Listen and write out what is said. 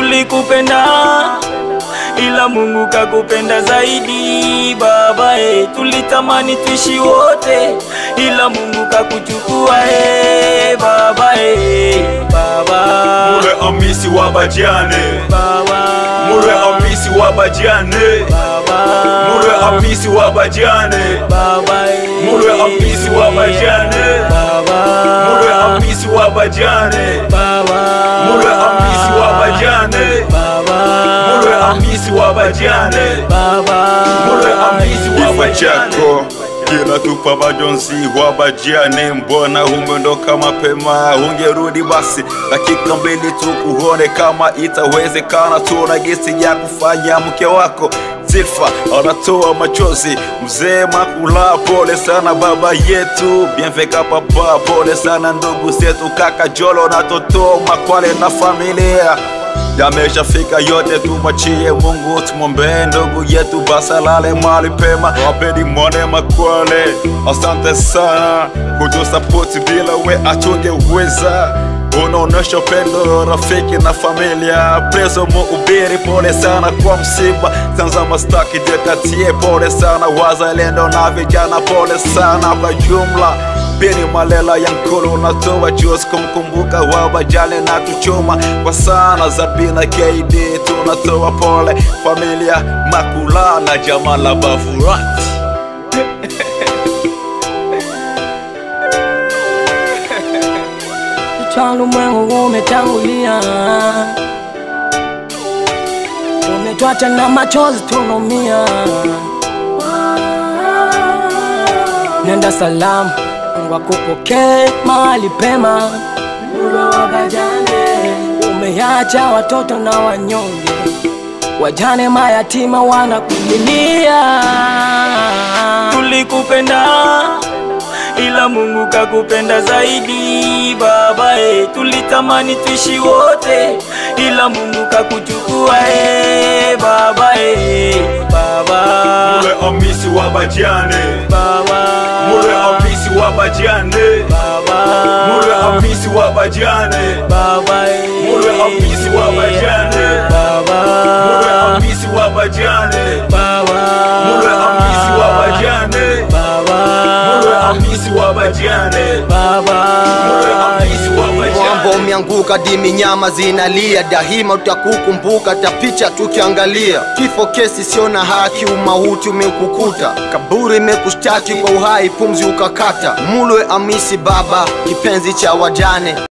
Tulikupenda ila Mungu kakupenda zaidi baba tulitamani tuishi wote ila Mungu kakuchukua baba baba. Mure amisi wabajane baba, mure amisi wabajane baba, mure amisi wabajane baba, mure amisi wabajane baba, mure amisi wabajane baba, mure amisi wabajane baba, mure amisi wabajane baba, mure amisi wabajako. Kila tupa majonzi wabajane, mbona umeondoka mapema? Ungerudi basi dakika mbili tu kuone kama itawezekana. Tuna gesi ya kufanya mke wako Zilfa anatoa machozi. Mzee Makula pole sana baba yetu. Bienvenue papa pole sana ndugu zetu, kaka Jolo na Toto Makwale na familia. Yameshafika yote, tumachie Mungu, tumombe ndugu yetu basalale mali pema. Wapedi Mwone Makwale, asante sana kutusapoti, bila we atungeweza. Unaonesha upendo rafiki na familia. Preso Muubiri pole sana kwa msiba. Tanzama staki dekatie pole sana. Wazalendo na vijana pole sana kwa jumla. Bini Malela Yankulu natoa juice kumkumbuka wabajane na tuchoma kwa sana. Zabina KD tunatoa pole familia Makula na Jamala Bavurati. Changu mwengu umetangulia, umetuacha na machozi tunaumia. Nenda salama, Mungu akupokee mahali pema. Mure wabajane, umeacha watoto na wanyonge, wajane mayatima wanakulilia. Tulikupenda ila Mungu kakupenda zaidi baba tulitamani tuishi wote ila Mungu kakuchukua baba baba. Mure amisi wabajane baba, mure amisi wabajane baba, mure amisi wabajane baba, mure amisi wabajane baba, mure amisi wabajane baba, mure amisi wabajane baba, mure amisi wabajane baba, mure amisi wabajane. Mwamba umeanguka dimi nyama zinalia, daima utakukumbuka tapicha tukiangalia. Kifo kesi sio na haki, umauti umekukuta, kaburi imekushtaki kwa uhai, pumzi ukakata. Mure amisi baba kipenzi cha wajane.